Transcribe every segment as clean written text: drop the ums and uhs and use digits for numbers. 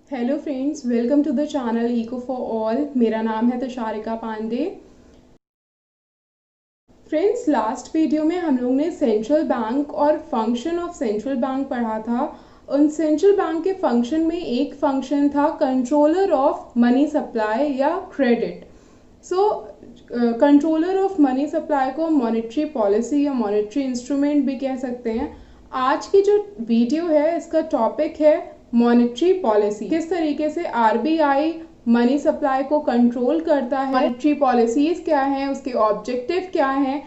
Hello friends, welcome to the channel eco for all. मेरा नाम है Tusharika Pandey. Friends, last video में हम लोग ने सेंट्रल बैंक और फंक्शन ऑफ सेंट्रल बैंक पढ़ा था। उन सेंट्रल बैंक के फंक्शन में एक फंक्शन था कंट्रोलर ऑफ मनी सप्लाई या credit. So controller of money supply को मॉनेटरी पॉलिसी या मॉनेटरी इंस्ट्रूमेंट भी कह सकते हैं। आज की जो वीडियो है इसका टॉपिक है मॉनेटरी पॉलिसी। किस तरीके से आरबीआई मनी सप्लाई को कंट्रोल करता है, मॉनेटरी पॉलिसीज क्या हैं, उसके ऑब्जेक्टिव क्या हैं,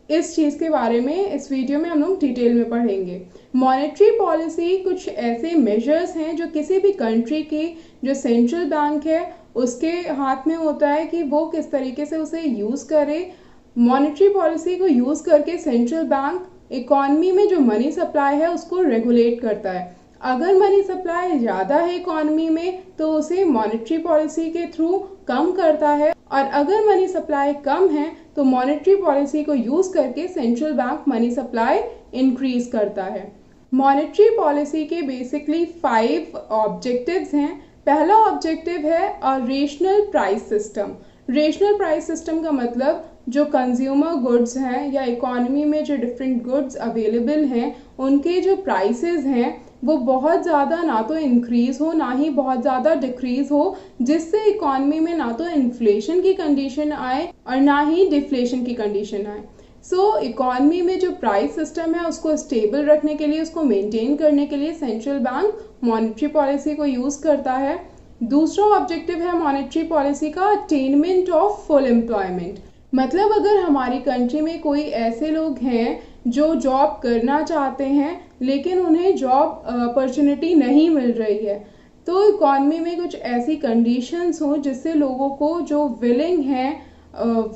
इस चीज़ के बारे में इस वीडियो में हम लोग डिटेल में पढ़ेंगे। मॉनेटरी पॉलिसी कुछ ऐसे मेजर्स हैं जो किसी भी कंट्री की जो सेंट्रल बैंक है उसके हाथ में होता है कि वो किस तरीके से उसे यूज़ करे। मॉनेटरी पॉलिसी को यूज़ करके सेंट्रल बैंक इकॉनमी में जो मनी सप्लाई है उसको रेगुलेट करता है। अगर मनी सप्लाई ज़्यादा है इकॉनमी में तो उसे मॉनेटरी पॉलिसी के थ्रू कम करता है, और अगर मनी सप्लाई कम है तो मॉनेटरी पॉलिसी को यूज़ करके central bank money supply increase करता है। मॉनेटरी पॉलिसी के बेसिकली 5 ऑब्जेक्टिव्स हैं। पहला ऑब्जेक्टिव है rational price system. Rational price system का मतलब जो कंज्यूमर गुड्स हैं या इकॉनमी में जो डिफरेंट गुड्स अवेलेबल हैं उनके जो प्राइसेस हैं वो बहुत ज़्यादा ना तो इंक्रीज हो ना ही बहुत ज़्यादा डिक्रीज हो, जिससे इकॉनमी में ना तो इन्फ्लेशन की कंडीशन आए और ना ही डिफ्लेशन की कंडीशन आए। सो इकॉनमी में जो प्राइस सिस्टम है उसको स्टेबल रखने के लिए, उसको मेंटेन करने के लिए सेंट्रल बैंक मॉनेटरी पॉलिसी को यूज़ करता है। दूसरा ऑब्जेक्टिव है मॉनेटरी पॉलिसी का अटेनमेंट ऑफ फुल एम्प्लॉयमेंट। मतलब अगर हमारी कंट्री में कोई ऐसे लोग हैं जो जॉब करना चाहते हैं लेकिन उन्हें जॉब अपॉर्चुनिटी नहीं मिल रही है, तो इकॉनमी में कुछ ऐसी कंडीशंस हो जिससे लोगों को जो विलिंग हैं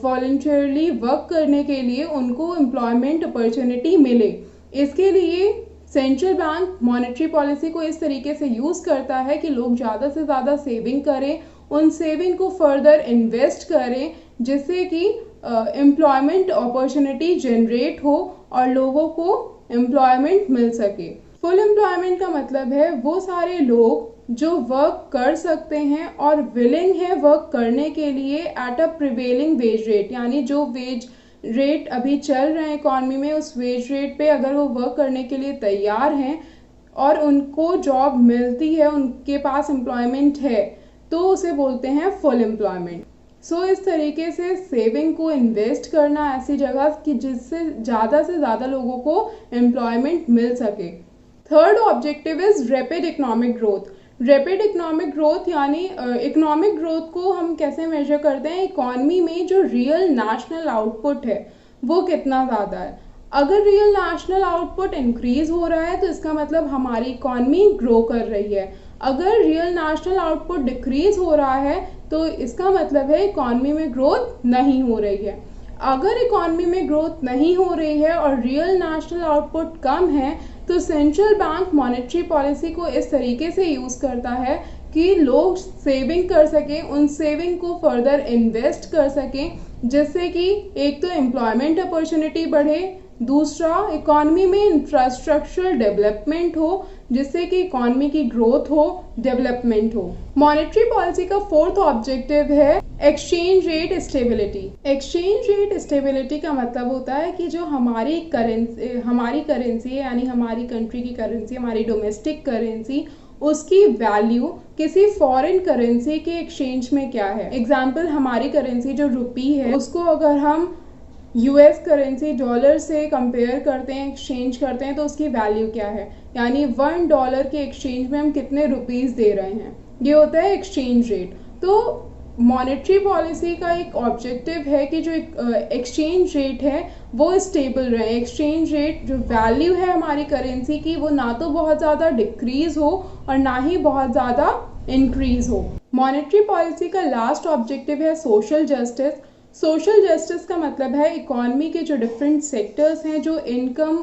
वॉलंटियरली वर्क करने के लिए उनको एम्प्लॉयमेंट अपॉर्चुनिटी मिले। इसके लिए सेंट्रल बैंक मॉनेटरी पॉलिसी को इस तरीके से यूज़ करता है कि लोग ज़्यादा से ज़्यादा सेविंग करें, उन सेविंग को फर्दर इन्वेस्ट करें जिससे कि एम्प्लॉयमेंट अपॉर्चुनिटी जनरेट हो और लोगों को एम्प्लॉयमेंट मिल सके। फुल एम्प्लॉयमेंट का मतलब है वो सारे लोग जो वर्क कर सकते हैं और विलिंग है वर्क करने के लिए at a prevailing wage rate, यानी जो वेज रेट अभी चल रहे हैं इकॉनमी में उस वेज रेट पे अगर वो वर्क करने के लिए तैयार हैं और उनको जॉब मिलती है, उनके पास एम्प्लॉयमेंट है, तो उसे बोलते हैं फुल एम्प्लॉयमेंट। सो इस तरीके से सेविंग को इन्वेस्ट करना ऐसी जगह कि जिससे ज़्यादा से ज़्यादा लोगों को एम्प्लॉयमेंट मिल सके। Third objective is rapid economic growth. Rapid economic growth यानी इकोनॉमिक ग्रोथ को हम कैसे मेजर करते हैं, इकॉनमी में जो रियल नेशनल आउटपुट है वो कितना ज़्यादा है। अगर रियल नेशनल आउटपुट इंक्रीज हो रहा है तो इसका मतलब हमारी इकॉनमी ग्रो कर रही है। अगर रियल नेशनल आउटपुट डिक्रीज हो रहा है तो इसका मतलब है इकॉनमी में ग्रोथ नहीं हो रही है। अगर इकॉनमी में ग्रोथ नहीं हो रही है और रियल नेशनल आउटपुट कम है तो सेंट्रल बैंक मॉनेटरी पॉलिसी को इस तरीके से यूज़ करता है कि लोग सेविंग कर सकें, उन सेविंग को फर्दर इन्वेस्ट कर सकें जिससे कि एक तो एम्प्लॉयमेंट अपॉर्चुनिटी बढ़े, दूसरा इकॉनमी में इंफ्रास्ट्रक्चरल डेवलपमेंट हो जिससे कि इकॉनमी की ग्रोथ हो, डेवलपमेंट हो। मॉनेटरी पॉलिसी का फोर्थ ऑब्जेक्टिव है exchange rate stability. Exchange rate stability का मतलब होता है कि जो हमारी करेंसी यानी हमारी कंट्री की करेंसी, हमारी डोमेस्टिक करेंसी, उसकी वैल्यू किसी फॉरेन करेंसी के एक्सचेंज में क्या है। एग्जाम्पल, हमारी करेंसी जो रुपी है उसको अगर हम यूएस करेंसी डॉलर से कंपेयर करते हैं, एक्सचेंज करते हैं, तो उसकी वैल्यू क्या है, यानी $1 के एक्सचेंज में हम कितने रुपीज़ दे रहे हैं, ये होता है एक्सचेंज रेट। तो मॉनेटरी पॉलिसी का एक ऑब्जेक्टिव है कि जो एक्सचेंज रेट है वो स्टेबल रहे। एक्सचेंज रेट जो वैल्यू है हमारी करेंसी की वो ना तो बहुत ज़्यादा डिक्रीज हो और ना ही बहुत ज़्यादा इंक्रीज हो। मॉनेटरी पॉलिसी का लास्ट ऑब्जेक्टिव है सोशल जस्टिस। सोशल जस्टिस का मतलब है इकॉनमी के जो डिफरेंट सेक्टर्स हैं जो इनकम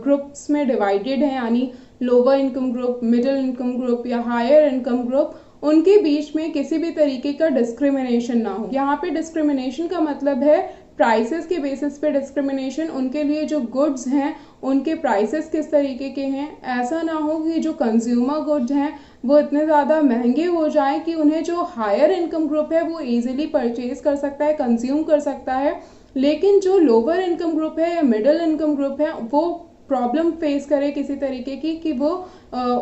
ग्रुप्स में डिवाइडेड हैं, यानी lower income group, middle income group या हायर इनकम ग्रुप, उनके बीच में किसी भी तरीके का डिस्क्रिमिनेशन ना हो। यहाँ पे डिस्क्रिमिनेशन का मतलब है प्राइसेस के बेसिस पे डिस्क्रिमिनेशन, उनके लिए जो गुड्स हैं उनके प्राइसेस किस तरीके के हैं, ऐसा ना हो कि जो कंज्यूमर गुड्स हैं वो इतने ज़्यादा महंगे हो जाएं कि उन्हें जो हायर इनकम ग्रुप है वो इजीली परचेज कर सकता है, कंज्यूम कर सकता है, लेकिन जो लोअर इनकम ग्रुप है या मिडिल इनकम ग्रुप है वो प्रॉब्लम फेस करे किसी तरीके की कि वो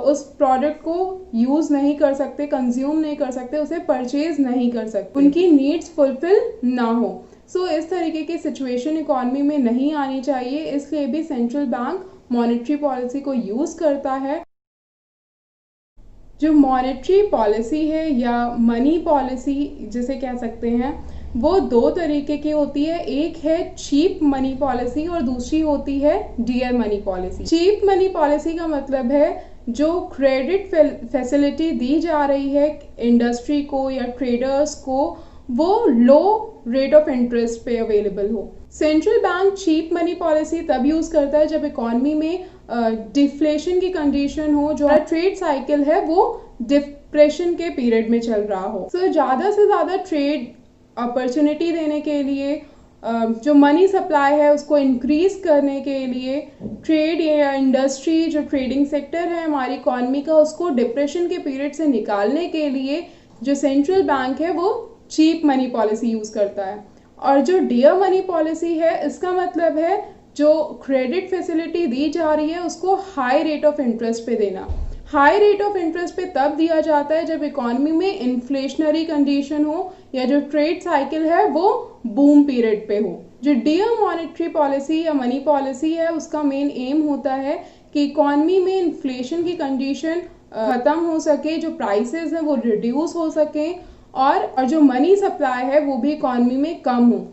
उस प्रोडक्ट को यूज़ नहीं कर सकते, कंज्यूम नहीं कर सकते, उसे परचेज नहीं कर सकते, उनकी नीड्स फुलफिल ना हो। सो इस तरीके की सिचुएशन इकॉनमी में नहीं आनी चाहिए, इसलिए भी सेंट्रल बैंक मॉनेटरी पॉलिसी को यूज़ करता है। जो मॉनेटरी पॉलिसी है या मनी पॉलिसी जिसे कह सकते हैं, वो दो तरीके की होती है। एक है चीप मनी पॉलिसी और दूसरी होती है dear money policy. Cheap money policy का मतलब है जो क्रेडिट फैसिलिटी दी जा रही है इंडस्ट्री को या ट्रेडर्स को, वो लो रेट ऑफ इंटरेस्ट पे अवेलेबल हो। Central bank cheap money policy तब यूज़ करता है जब इकॉनमी में डिफ्लेशन की कंडीशन हो, जो ट्रेड साइकिल है वो डिप्रेशन के पीरियड में चल रहा हो। सो ज़्यादा से ज़्यादा ट्रेड अपॉर्चुनिटी देने के लिए, जो मनी सप्लाई है उसको इंक्रीज करने के लिए, ट्रेड या इंडस्ट्री जो ट्रेडिंग सेक्टर है हमारी इकॉनमी का, उसको डिप्रेशन के पीरियड से निकालने के लिए जो सेंट्रल बैंक है वो चीप मनी पॉलिसी यूज़ करता है। और जो डियर मनी पॉलिसी है, इसका मतलब है जो क्रेडिट फैसिलिटी दी जा रही है उसको हाई रेट ऑफ इंटरेस्ट पे देना। हाई रेट ऑफ इंटरेस्ट पे तब दिया जाता है जब इकॉनमी में इन्फ्लेशनरी कंडीशन हो या जो ट्रेड साइकिल है वो बूम पीरियड पे हो। जो डियर मॉनेटरी पॉलिसी या मनी पॉलिसी है उसका मेन एम होता है कि इकॉनमी में इन्फ्लेशन की कंडीशन ख़त्म हो सके, जो प्राइसेस हैं वो रिड्यूस हो सके और जो मनी सप्लाई है वो भी इकॉनमी में कम हो।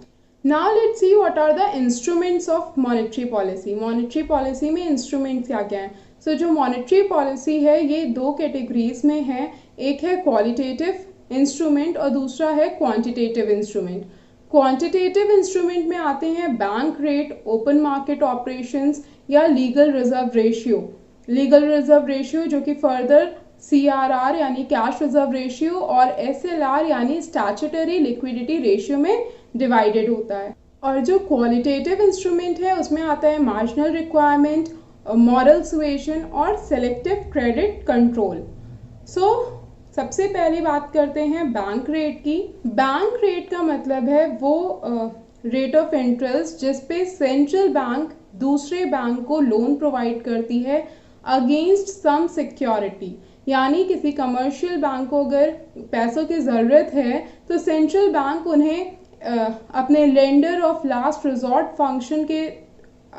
Now let's see what are the instruments of monetary policy. Monetary policy में इंस्ट्रूमेंट्स क्या क्या हैं? सो जो मॉनेटरी पॉलिसी है ये दो कैटेगरीज में है, एक है क्वालिटेटिव इंस्ट्रूमेंट और दूसरा है क्वांटिटेटिव इंस्ट्रूमेंट। क्वांटिटेटिव इंस्ट्रूमेंट में आते हैं bank rate, open market operations या legal reserve ratio. Legal reserve ratio जो कि फर्दर CRR यानी कैश रिजर्व रेशियो और SLR यानी स्टैट्यूटरी लिक्विडिटी रेशियो में डिवाइडेड होता है। और जो क्वालिटेटिव इंस्ट्रूमेंट है उसमें आता है मार्जिनल रिक्वायरमेंट, मॉरल सुएशन और सेलेक्टिव क्रेडिट कंट्रोल। सो सबसे पहले बात करते हैं बैंक रेट की। बैंक रेट का मतलब है वो रेट ऑफ इंटरेस्ट जिस पे सेंट्रल बैंक दूसरे बैंक को लोन प्रोवाइड करती है अगेंस्ट सम सिक्योरिटी। यानी किसी कमर्शियल बैंक को अगर पैसों की ज़रूरत है तो सेंट्रल बैंक उन्हें अपने lender of last resort function के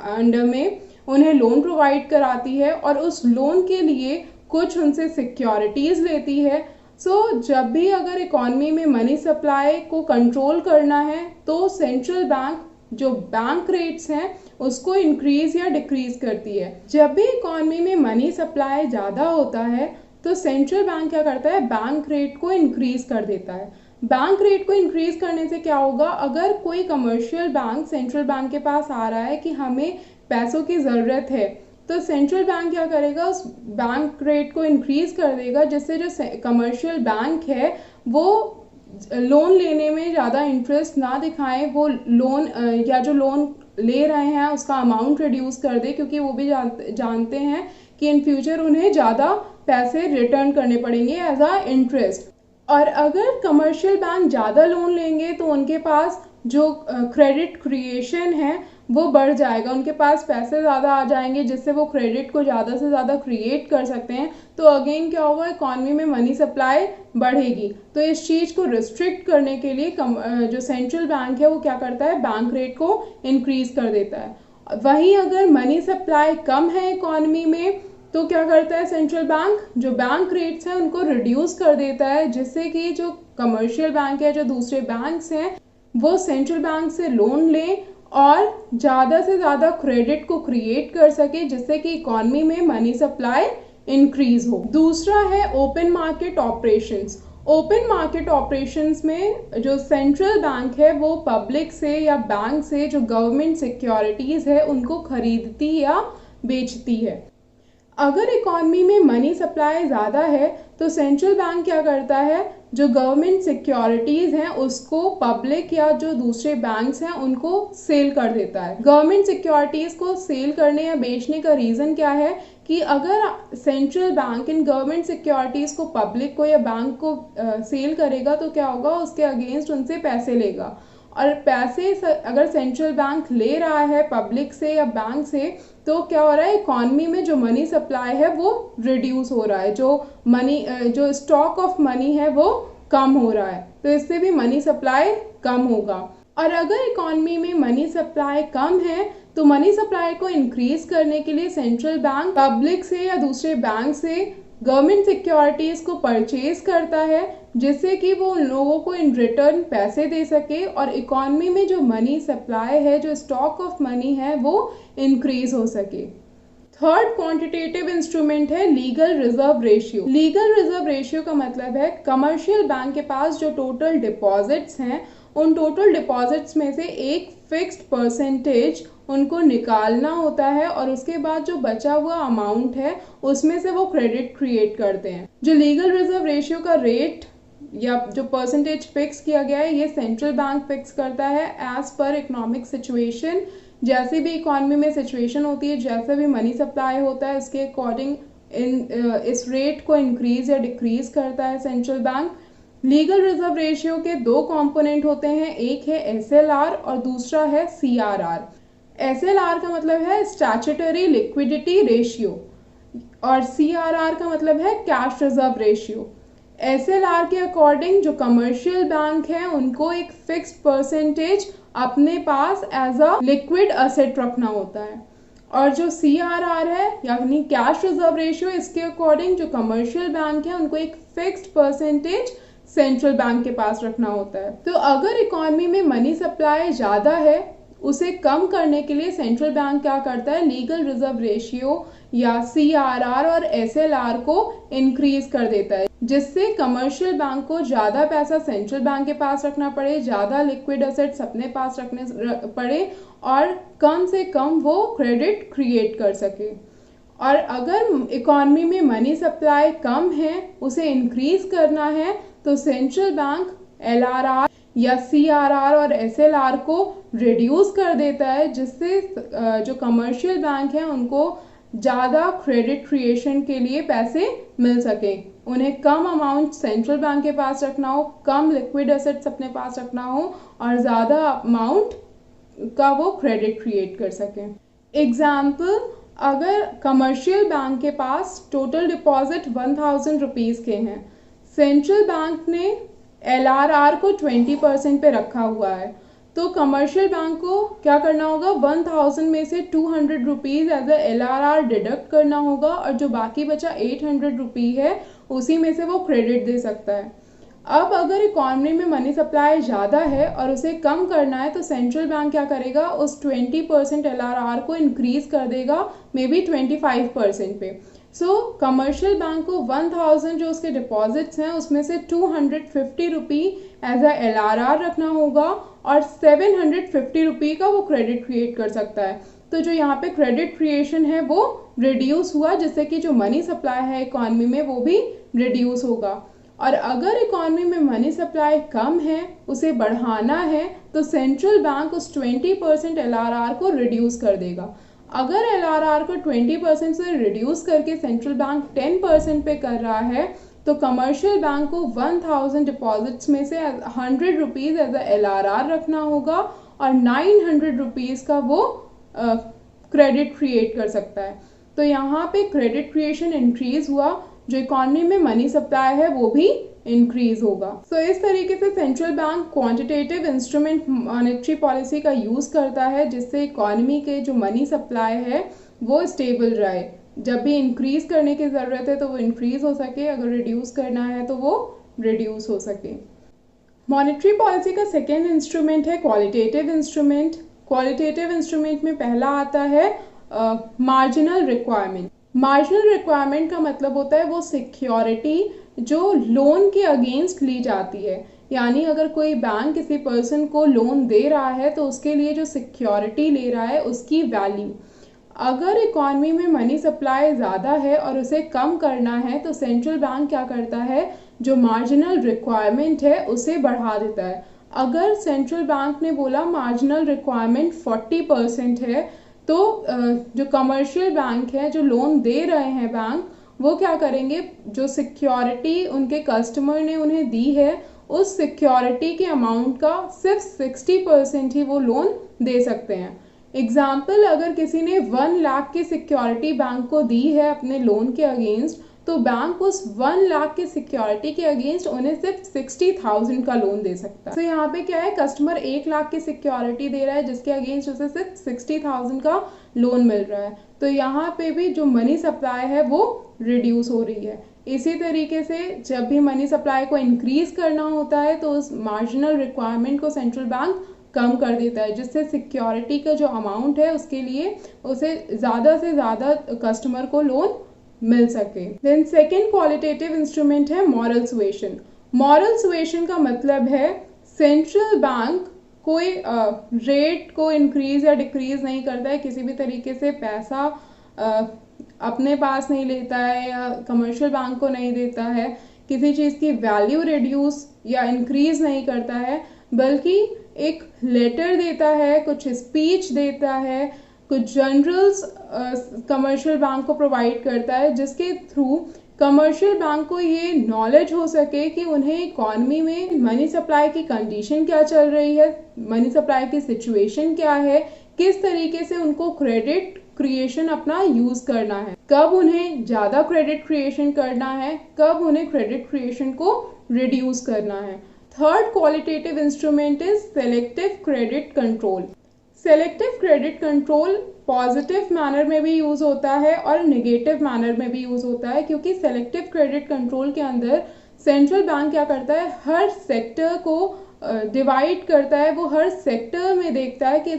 अंडर में उन्हें लोन प्रोवाइड कराती है और उस लोन के लिए कुछ उनसे सिक्योरिटीज़ लेती है। सो जब भी अगर इकॉनमी में मनी सप्लाई को कंट्रोल करना है तो सेंट्रल बैंक जो बैंक रेट्स हैं उसको इंक्रीज या डिक्रीज करती है। जब भी इकॉनमी में मनी सप्लाई ज़्यादा होता है तो सेंट्रल बैंक क्या करता है, बैंक रेट को इंक्रीज कर देता है। बैंक रेट को इंक्रीज करने से क्या होगा, अगर कोई कमर्शियल बैंक सेंट्रल बैंक के पास आ रहा है कि हमें पैसों की ज़रूरत है तो सेंट्रल बैंक क्या करेगा, उस बैंक रेट को इंक्रीज कर देगा, जिससे जो कमर्शियल बैंक है वो लोन लेने में ज़्यादा इंटरेस्ट ना दिखाएं, वो लोन या जो लोन ले रहे हैं उसका अमाउंट रिड्यूस कर दे, क्योंकि वो भी जानते हैं कि इन फ्यूचर उन्हें ज़्यादा पैसे रिटर्न करने पड़ेंगे एज अ इंटरेस्ट। और अगर कमर्शियल बैंक ज़्यादा लोन लेंगे तो उनके पास जो क्रेडिट क्रिएशन है वो बढ़ जाएगा, उनके पास पैसे ज़्यादा आ जाएंगे जिससे वो क्रेडिट को ज़्यादा से ज़्यादा क्रिएट कर सकते हैं। तो अगेन क्या होगा, इकॉनमी में मनी सप्लाई बढ़ेगी। तो इस चीज़ को रिस्ट्रिक्ट करने के लिए जो सेंट्रल बैंक है वो क्या करता है, बैंक रेट को इंक्रीज कर देता है। वहीं अगर मनी सप्लाई कम है इकॉनमी में तो क्या करता है सेंट्रल बैंक, जो बैंक रेट्स हैं उनको रिड्यूस कर देता है, जिससे कि जो कमर्शियल बैंक है, जो दूसरे बैंक्स हैं, वो सेंट्रल बैंक से लोन लें और ज़्यादा से ज़्यादा क्रेडिट को क्रिएट कर सके, जिससे कि इकॉनमी में मनी सप्लाई इंक्रीज हो। दूसरा है open market operations. Open market operations में जो सेंट्रल बैंक है वो पब्लिक से या बैंक से जो गवर्नमेंट सिक्योरिटीज़ है उनको खरीदती या बेचती है। अगर इकॉनमी में मनी सप्लाई ज़्यादा है तो सेंट्रल बैंक क्या करता है, जो गवर्नमेंट सिक्योरिटीज़ हैं उसको पब्लिक या जो दूसरे बैंक्स हैं उनको सेल कर देता है। गवर्नमेंट सिक्योरिटीज़ को सेल करने या बेचने का रीज़न क्या है कि अगर central bank in government securities को पब्लिक को या बैंक को सेल करेगा तो क्या होगा, उसके अगेंस्ट उनसे पैसे लेगा। और पैसे अगर सेंट्रल बैंक ले रहा है पब्लिक से या बैंक से तो क्या हो रहा है, इकॉनमी में जो मनी सप्लाई है वो रिड्यूस हो रहा है, जो स्टॉक ऑफ मनी है वो कम हो रहा है, तो इससे भी मनी सप्लाई कम होगा। और अगर इकॉनमी में मनी सप्लाई कम है तो मनी सप्लाई को इंक्रीज करने के लिए सेंट्रल बैंक पब्लिक से या दूसरे बैंक से गवर्नमेंट सिक्योरिटीज़ को परचेज करता है, जिससे कि वो उन लोगों को इन रिटर्न पैसे दे सके और इकॉनमी में जो मनी सप्लाई है, जो स्टॉक ऑफ मनी है, वो इंक्रीज हो सके। थर्ड क्वांटिटेटिव इंस्ट्रूमेंट है legal reserve ratio. Legal reserve ratio का मतलब है कमर्शियल बैंक के पास जो टोटल डिपॉजिट्स हैं उन टोटल डिपॉजिट्स में से एक फिक्स्ड परसेंटेज उनको निकालना होता है और उसके बाद जो बचा हुआ अमाउंट है उसमें से वो क्रेडिट क्रिएट करते हैं। जो लीगल रिजर्व रेशियो का रेट या जो परसेंटेज फिक्स किया गया है ये सेंट्रल बैंक फिक्स करता है एज पर इकोनॉमिक सिचुएशन। जैसे भी इकॉनमी में सिचुएशन होती है, जैसे भी मनी सप्लाई होता है, उसके अकॉर्डिंग इस रेट को इंक्रीज या डिक्रीज करता है central bank. Legal reserve ratio के दो कंपोनेंट होते हैं, एक है एसएलआर और दूसरा है सीआरआर। एसएलआर का मतलब है स्टैट्यूटरी लिक्विडिटी रेशियो और सीआरआर का मतलब है कैश रिजर्व रेशियो। एसएलआर के अकॉर्डिंग जो कमर्शियल बैंक है उनको एक फिक्स्ड परसेंटेज अपने पास एज अ लिक्विड असेट रखना होता है और जो सीआरआर है यानी कैश रिजर्व रेशियो, इसके अकॉर्डिंग जो कमर्शियल बैंक है उनको एक फिक्स्ड परसेंटेज सेंट्रल बैंक के पास रखना होता है। तो अगर इकॉनमी में मनी सप्लाई ज़्यादा है उसे कम करने के लिए सेंट्रल बैंक क्या करता है, लीगल रिजर्व रेशियो या सीआरआर और एसएलआर को इंक्रीज कर देता है, जिससे कमर्शियल बैंक को ज़्यादा पैसा सेंट्रल बैंक के पास रखना पड़े, ज़्यादा लिक्विड असेट्स अपने पास रखने पड़े और कम से कम वो क्रेडिट क्रिएट कर सके। और अगर इकॉनमी में मनी सप्लाई कम है उसे इंक्रीज करना है तो सेंट्रल बैंक एलआरआर या सीआरआर और एसएलआर को रिड्यूस कर देता है, जिससे जो कमर्शियल बैंक हैं उनको ज़्यादा क्रेडिट क्रिएशन के लिए पैसे मिल सके, उन्हें कम अमाउंट सेंट्रल बैंक के पास रखना हो, कम लिक्विड एसेट्स अपने पास रखना हो और ज़्यादा अमाउंट का वो क्रेडिट क्रिएट कर सकें। एग्जाम्पल, अगर कमर्शियल बैंक के पास टोटल डिपॉजिट 1000 रुपीज़ के हैं, सेंट्रल बैंक ने एलआरआर को 20% पे रखा हुआ है, तो कमर्शियल बैंक को क्या करना होगा, 1000 में से 200 rupees as a LRR deduct करना होगा और जो बाकी बचा 800 रुपी है उसी में से वो क्रेडिट दे सकता है। अब अगर इकॉनमी में मनी सप्लाई ज़्यादा है और उसे कम करना है तो सेंट्रल बैंक क्या करेगा, उस 20% एलआरआर को इंक्रीज कर देगा मे बी 25% पे। सो कमर्शियल बैंक को 1000 जो उसके डिपॉजिट्स हैं उसमें से 250 रुपी एज अ एलआरआर रखना होगा और 750 रुपी का वो क्रेडिट क्रिएट कर सकता है। तो जो यहाँ पे क्रेडिट क्रिएशन है वो रिड्यूस हुआ, जिससे कि जो मनी सप्लाई है इकॉनमी में वो भी रिड्यूस होगा। और अगर इकॉनमी में मनी सप्लाई कम है, उसे बढ़ाना है, तो सेंट्रल बैंक उस 20% एलआरआर को रिड्यूस कर देगा। अगर एलआरआर को 20% से रिड्यूस करके सेंट्रल बैंक 10% पे कर रहा है तो कमर्शियल बैंक को 1000 डिपॉजिट्स में से 100 रुपीज़ एज अ एलआरआर रखना होगा और 900 रुपीज़ का वो क्रेडिट क्रिएट कर सकता है। तो यहाँ पे क्रेडिट क्रिएशन इंक्रीज हुआ, जो इकॉनमी में मनी सप्लाई है वो भी इंक्रीज होगा। सो इस तरीके से central bank quantitative instrument monetary policy का यूज़ करता है, जिससे इकॉनमी के जो मनी सप्लाई है वो स्टेबल रहे। जब भी इंक्रीज करने की ज़रूरत है तो वो इंक्रीज हो सके, अगर रिड्यूस करना है तो वो रिड्यूस हो सके। मॉनेटरी पॉलिसी का सेकेंड इंस्ट्रूमेंट है क्वालिटेटिव इंस्ट्रूमेंट। क्वालिटेटिव इंस्ट्रूमेंट में पहला आता है मार्जिनल रिक्वायरमेंट। मार्जिनल रिक्वायरमेंट का मतलब होता है वो सिक्योरिटी जो लोन के अगेंस्ट ली जाती है, यानी अगर कोई बैंक किसी पर्सन को लोन दे रहा है तो उसके लिए जो सिक्योरिटी ले रहा है उसकी वैल्यू। अगर इकॉनमी में मनी सप्लाई ज़्यादा है और उसे कम करना है तो सेंट्रल बैंक क्या करता है, जो मार्जिनल रिक्वायरमेंट है उसे बढ़ा देता है। अगर सेंट्रल बैंक ने बोला मार्जिनल रिक्वायरमेंट 40% है, तो जो कमर्शियल बैंक है, जो लोन दे रहे हैं बैंक, वो क्या करेंगे, जो सिक्योरिटी उनके कस्टमर ने उन्हें दी है उस सिक्योरिटी के अमाउंट का सिर्फ 60% ही वो लोन दे सकते हैं। एग्जाम्पल, अगर किसी ने 1 लाख की सिक्योरिटी बैंक को दी है अपने लोन के अगेंस्ट, तो बैंक उस 1 लाख की सिक्योरिटी के अगेंस्ट उन्हें सिर्फ 60,000 का लोन दे सकता है। तो यहाँ पे क्या है, कस्टमर 1 लाख की सिक्योरिटी दे रहा है जिसके अगेंस्ट उसे सिर्फ 60,000 का लोन मिल रहा है। तो यहाँ पे भी जो मनी सप्लाई है वो रिड्यूस हो रही है। इसी तरीके से जब भी मनी सप्लाई को इंक्रीज करना होता है तो उस मार्जिनल रिक्वायरमेंट को सेंट्रल बैंक कम कर देता है, जिससे सिक्योरिटी का जो अमाउंट है उसके लिए उसे ज़्यादा से ज़्यादा कस्टमर को लोन मिल सके। देन सेकेंड क्वालिटेटिव इंस्ट्रूमेंट है मॉरल सुएशन। मॉरल सुएशन का मतलब है सेंट्रल बैंक कोई रेट को इंक्रीज या डिक्रीज नहीं करता है, किसी भी तरीके से पैसा अपने पास नहीं लेता है या कमर्शियल बैंक को नहीं देता है, किसी चीज़ की वैल्यू रिड्यूस या इंक्रीज नहीं करता है, बल्कि एक लेटर देता है, कुछ स्पीच देता है, कुछ जनरल्स कमर्शियल बैंक को प्रोवाइड करता है, जिसके थ्रू कमर्शियल बैंक को ये नॉलेज हो सके कि उन्हें इकॉनमी में मनी सप्लाई की कंडीशन क्या चल रही है, मनी सप्लाई की सिचुएशन क्या है, किस तरीके से उनको क्रेडिट क्रिएशन अपना यूज करना है, कब उन्हें ज़्यादा क्रेडिट क्रिएशन करना है, कब उन्हें क्रेडिट क्रिएशन को रिड्यूस करना है। Third qualitative instrument is selective credit control. Selective credit control positive manner में भी यूज़ होता है और नेगेटिव मैनर में भी यूज़ होता है, क्योंकि सेलेक्टिव क्रेडिट कंट्रोल के अंदर सेंट्रल बैंक क्या करता है, हर सेक्टर को डिवाइड करता है। वो हर सेक्टर में देखता है कि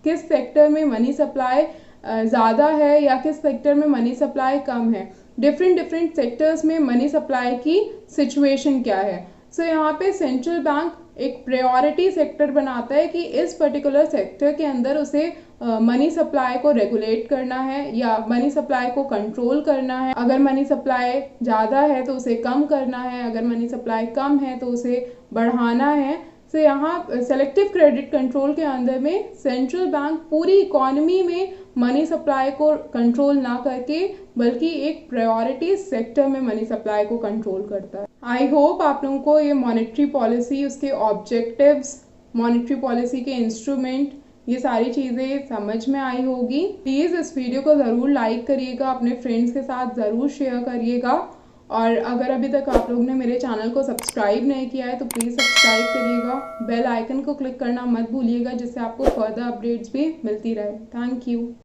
किस सेक्टर में मनी सप्लाई ज़्यादा है या किस सेक्टर में मनी सप्लाई कम है, डिफरेंट सेक्टर्स में मनी सप्लाई की सिचुएशन क्या है। सो यहाँ पे सेंट्रल बैंक एक प्रायोरिटी सेक्टर बनाता है कि इस पर्टिकुलर सेक्टर के अंदर उसे मनी सप्लाई को रेगुलेट करना है या मनी सप्लाई को कंट्रोल करना है। अगर मनी सप्लाई ज़्यादा है तो उसे कम करना है, अगर मनी सप्लाई कम है तो उसे बढ़ाना है। तो यहाँ सेलेक्टिव क्रेडिट कंट्रोल के अंदर में सेंट्रल बैंक पूरी इकॉनमी में मनी सप्लाई को कंट्रोल ना करके बल्कि एक प्रायोरिटी सेक्टर में मनी सप्लाई को कंट्रोल करता है। आई होप आप लोगों को ये मॉनेटरी पॉलिसी, उसके ऑब्जेक्टिव्स, मॉनेटरी पॉलिसी के इंस्ट्रूमेंट, ये सारी चीज़ें समझ में आई होगी। प्लीज़ इस वीडियो को ज़रूर लाइक करिएगा, अपने फ्रेंड्स के साथ ज़रूर शेयर करिएगा, और अगर अभी तक आप लोग ने मेरे चैनल को सब्सक्राइब नहीं किया है तो प्लीज़ सब्सक्राइब करिएगा, बेल आइकन को क्लिक करना मत भूलिएगा, जिससे आपको फर्दर अपडेट्स भी मिलती रहे। Thank you.